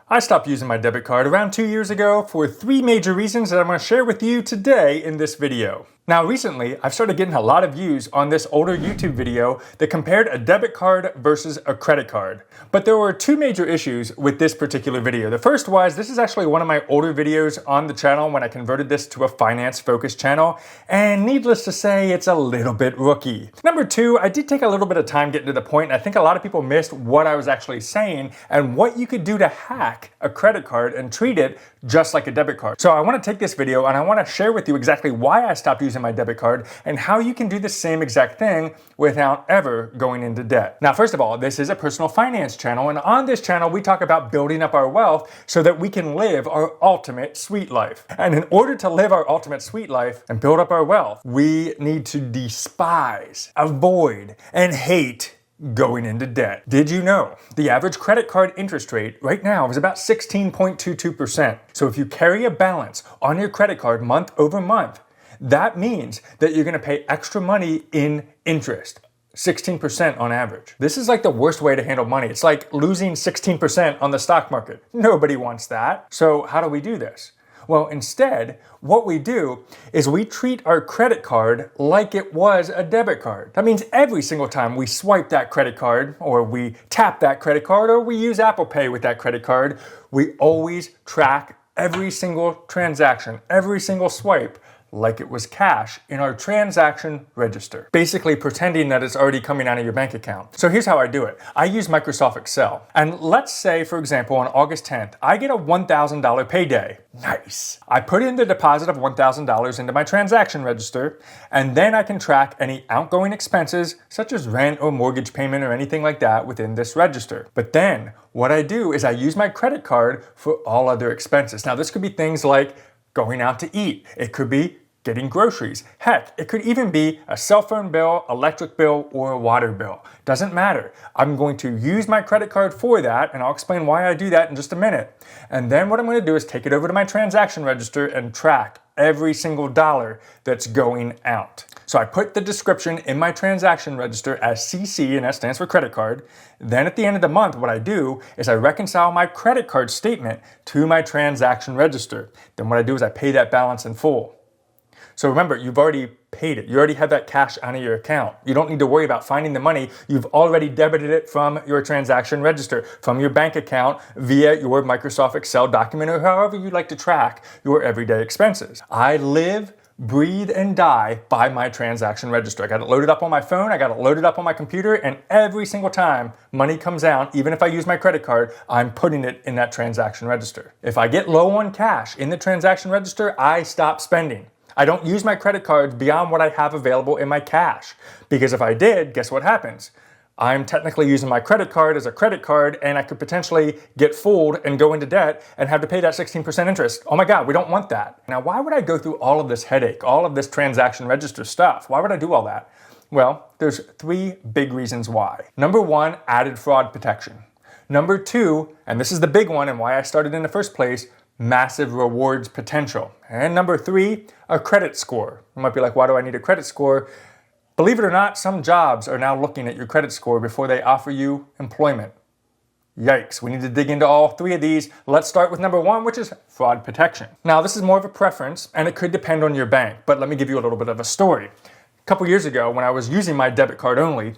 I stopped using my debit card around 2 years ago for 3 major reasons that I'm going to share with you today in this video. Now recently, I've started getting a lot of views on this older YouTube video that compared a debit card versus a credit card. But there were 2 major issues with this particular video. The first was, this is actually one of my older videos on the channel when I converted this to a finance-focused channel, and needless to say, it's a little bit rookie. Number 2, I did take a little bit of time getting to the point, and I think a lot of people missed what I was actually saying and what you could do to hack a credit card and treat it just like a debit card. So I want to take this video and I want to share with you exactly why I stopped using my debit card and how you can do the same exact thing without ever going into debt. Now, first of all, this is a personal finance channel, and on this channel, we talk about building up our wealth so that we can live our ultimate sweet life. And in order to live our ultimate sweet life and build up our wealth, we need to despise, avoid, and hate going into debt. Did you know the average credit card interest rate right now is about 16.22%? So if you carry a balance on your credit card month over month, that means that you're going to pay extra money in interest. 16% on average. This is like the worst way to handle money. It's like losing 16% on the stock market. Nobody wants that. So how do we do this? Well, instead, what we do is we treat our credit card like it was a debit card. That means every single time we swipe that credit card, or we tap that credit card, or we use Apple Pay with that credit card, we always track every single transaction, every single swipe, like it was cash in our transaction register, basically pretending that it's already coming out of your bank account. So here's how I do it. I use Microsoft Excel. And let's say, for example, on August 10th, I get a $1,000 payday. Nice. I put in the deposit of $1,000 into my transaction register, and then I can track any outgoing expenses, such as rent or mortgage payment or anything like that within this register. But then what I do is I use my credit card for all other expenses. Now, this could be things like going out to eat. It could be getting groceries. Heck, it could even be a cell phone bill, electric bill, or a water bill. Doesn't matter. I'm going to use my credit card for that, and I'll explain why I do that in just a minute. And then what I'm going to do is take it over to my transaction register and track every single dollar that's going out. So I put the description in my transaction register as CC, and that stands for credit card. Then at the end of the month, what I do is I reconcile my credit card statement to my transaction register. Then what I do is I pay that balance in full. So remember, you've already paid it. You already have that cash out of your account. You don't need to worry about finding the money. You've already debited it from your transaction register, from your bank account, via your Microsoft Excel document, or however you like to track your everyday expenses. I live, breathe, and die by my transaction register. I got it loaded up on my phone, I got it loaded up on my computer, and every single time money comes out, even if I use my credit card, I'm putting it in that transaction register. If I get low on cash in the transaction register, I stop spending. I don't use my credit cards beyond what I have available in my cash. Because if I did, guess what happens? I'm technically using my credit card as a credit card, and I could potentially get fooled and go into debt and have to pay that 16% interest. Oh my God, we don't want that. Now, why would I go through all of this headache, all of this transaction register stuff? Why would I do all that? Well, there's 3 big reasons why. Number 1, added fraud protection. Number 2, and this is the big one and why I started in the first place, massive rewards potential. And number 3, a credit score. You might be like, why do I need a credit score? Believe it or not, some jobs are now looking at your credit score before they offer you employment. Yikes, we need to dig into all 3 of these. Let's start with number 1, which is fraud protection. Now, this is more of a preference, and it could depend on your bank, but let me give you a little bit of a story. A couple years ago, when I was using my debit card only,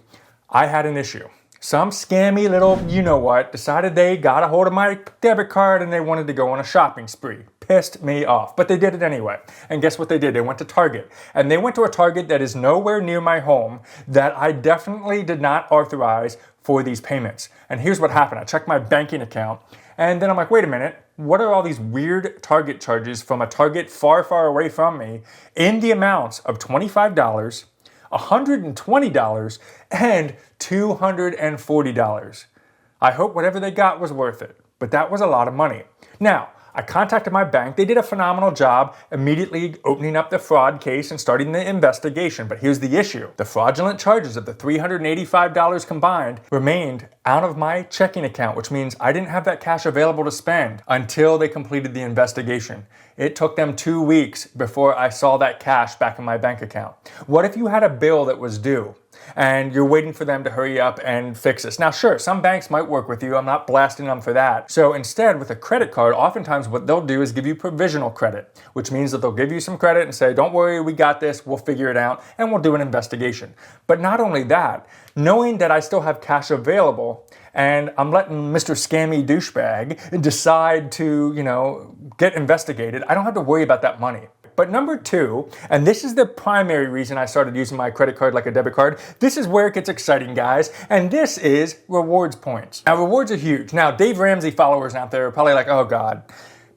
I had an issue. Some scammy little you-know-what decided they got a hold of my debit card and they wanted to go on a shopping spree. Pissed me off, but they did it anyway. And guess what they did? They went to Target. And they went to a Target that is nowhere near my home that I definitely did not authorize for these payments. And here's what happened. I checked my banking account, and then I'm like, wait a minute, what are all these weird Target charges from a Target far, far away from me in the amounts of $25, $120, and $240. I hope whatever they got was worth it, but that was a lot of money. Now, I contacted my bank. They did a phenomenal job immediately opening up the fraud case and starting the investigation. But here's the issue. The fraudulent charges of the $385 combined remained out of my checking account, which means I didn't have that cash available to spend until they completed the investigation. It took them 2 weeks before I saw that cash back in my bank account. What if you had a bill that was due and you're waiting for them to hurry up and fix this. Now, sure, some banks might work with you. I'm not blasting them for that. So instead, with a credit card, oftentimes what they'll do is give you provisional credit, which means that they'll give you some credit and say, don't worry, we got this, we'll figure it out, and we'll do an investigation. But not only that, knowing that I still have cash available and I'm letting Mr. Scammy Douchebag decide to, get investigated, I don't have to worry about that money. But number two, and this is the primary reason I started using my credit card like a debit card, this is where it gets exciting, guys, and this is rewards points. Now, rewards are huge. Now, Dave Ramsey followers out there are probably like, oh God,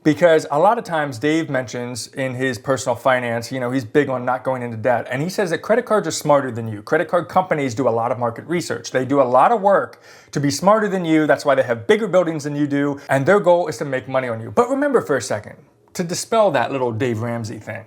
because a lot of times Dave mentions in his personal finance, he's big on not going into debt, and he says that credit cards are smarter than you. Credit card companies do a lot of market research. They do a lot of work to be smarter than you. That's why they have bigger buildings than you do, and their goal is to make money on you. But remember for a second, to dispel that little Dave Ramsey thing,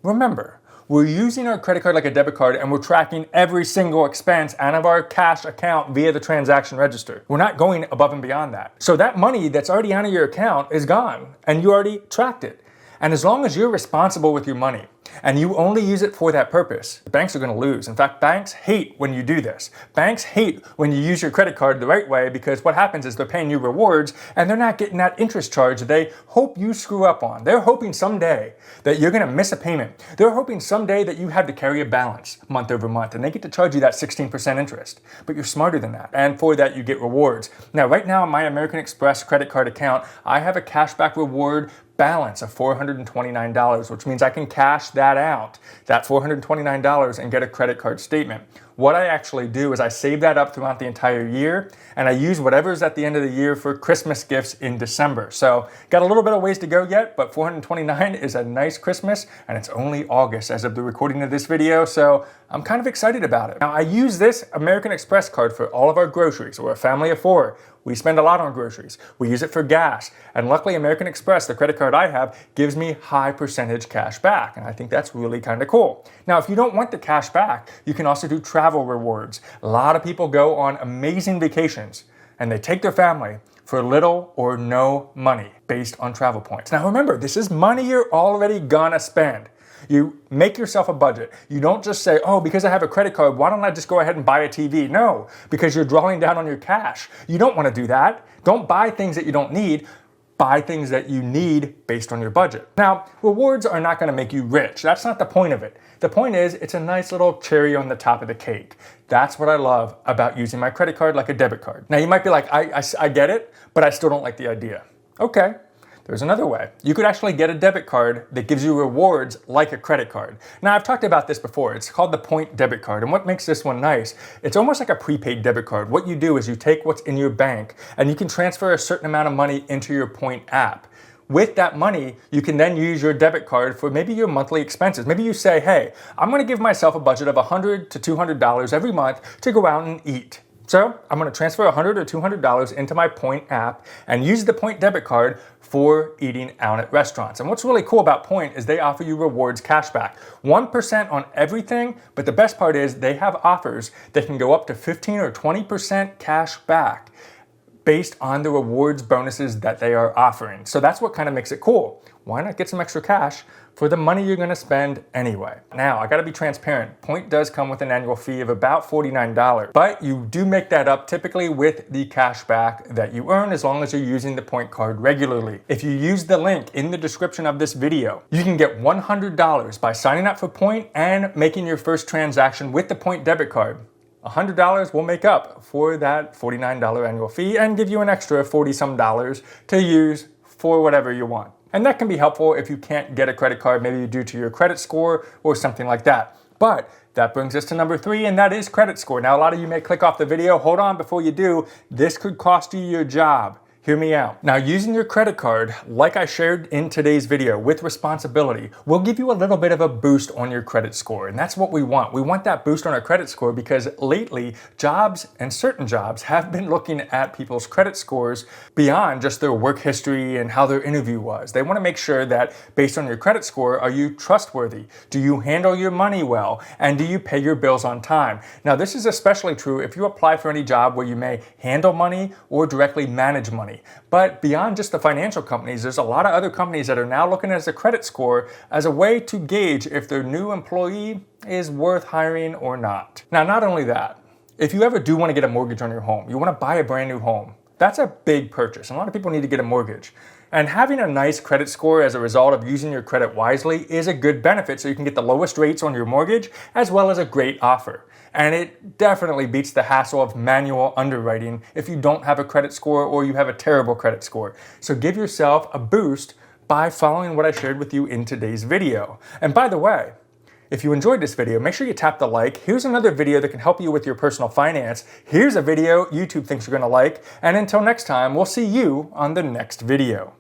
remember, we're using our credit card like a debit card and we're tracking every single expense out of our cash account via the transaction register. We're not going above and beyond that. So that money that's already out of your account is gone and you already tracked it. And as long as you're responsible with your money and you only use it for that purpose, banks are going to lose. In fact, banks hate when you do this. Banks hate when you use your credit card the right way because what happens is they're paying you rewards and they're not getting that interest charge that they hope you screw up on. They're hoping someday that you're going to miss a payment. They're hoping someday that you have to carry a balance month over month and they get to charge you that 16% interest. But you're smarter than that. And for that, you get rewards. Now, right now, in my American Express credit card account, I have a cashback reward balance of $429, which means I can cash that out, that $429, and get a credit card statement. What I actually do is I save that up throughout the entire year, and I use whatever's at the end of the year for Christmas gifts in December. So got a little bit of ways to go yet, but $429 is a nice Christmas, and it's only August as of the recording of this video, so I'm kind of excited about it. Now, I use this American Express card for all of our groceries. We're a family of 4. We spend a lot on groceries. We use it for gas. And luckily, American Express, the credit card I have, gives me high percentage cash back. And I think that's really kind of cool. Now, if you don't want the cash back, you can also do travel rewards. A lot of people go on amazing vacations and they take their family for little or no money based on travel points. Now, remember, this is money you're already gonna spend. You make yourself a budget. You don't just say, oh, because I have a credit card, why don't I just go ahead and buy a TV? No, because you're drawing down on your cash. You don't want to do that. Don't buy things that you don't need. Buy things that you need based on your budget. Now, rewards are not going to make you rich. That's not the point of it. The point is, it's a nice little cherry on the top of the cake. That's what I love about using my credit card like a debit card. Now, you might be like, I get it, but I still don't like the idea. Okay. There's another way. You could actually get a debit card that gives you rewards like a credit card. Now, I've talked about this before. It's called the Point Debit Card. And what makes this one nice, it's almost like a prepaid debit card. What you do is you take what's in your bank and you can transfer a certain amount of money into your Point app. With that money, you can then use your debit card for maybe your monthly expenses. Maybe you say, hey, I'm going to give myself a budget of $100 to $200 every month to go out and eat. So I'm going to transfer $100 or $200 into my Point app and use the Point debit card for eating out at restaurants. And what's really cool about Point is they offer you rewards cashback. 1% on everything, but the best part is they have offers that can go up to 15 or 20% cash back based on the rewards bonuses that they are offering. So that's what kind of makes it cool. Why not get some extra cash for the money you're going to spend anyway? Now, I got to be transparent. Point does come with an annual fee of about $49, but you do make that up typically with the cash back that you earn as long as you're using the Point card regularly. If you use the link in the description of this video, you can get $100 by signing up for Point and making your first transaction with the Point debit card. $100 will make up for that $49 annual fee and give you an extra $40-some to use for whatever you want. And that can be helpful if you can't get a credit card, maybe due to your credit score or something like that. But that brings us to number 3, and that is credit score. Now, a lot of you may click off the video. Hold on before you do. This could cost you your job. Hear me out. Now, using your credit card, like I shared in today's video, with responsibility, will give you a little bit of a boost on your credit score. And that's what we want. We want that boost on our credit score because lately, jobs and certain jobs have been looking at people's credit scores beyond just their work history and how their interview was. They want to make sure that based on your credit score, are you trustworthy? Do you handle your money well? And do you pay your bills on time? Now, this is especially true if you apply for any job where you may handle money or directly manage money. company. But beyond just the financial companies, there's a lot of other companies that are now looking at a credit score as a way to gauge if their new employee is worth hiring or not. Now, not only that, if you ever do want to get a mortgage on your home, you want to buy a brand new home, that's a big purchase. A lot of people need to get a mortgage. And having a nice credit score as a result of using your credit wisely is a good benefit, so you can get the lowest rates on your mortgage as well as a great offer. And it definitely beats the hassle of manual underwriting if you don't have a credit score or you have a terrible credit score. So give yourself a boost by following what I shared with you in today's video. And by the way, if you enjoyed this video, make sure you tap the like. Here's another video that can help you with your personal finance. Here's a video YouTube thinks you're going to like. And until next time, we'll see you on the next video.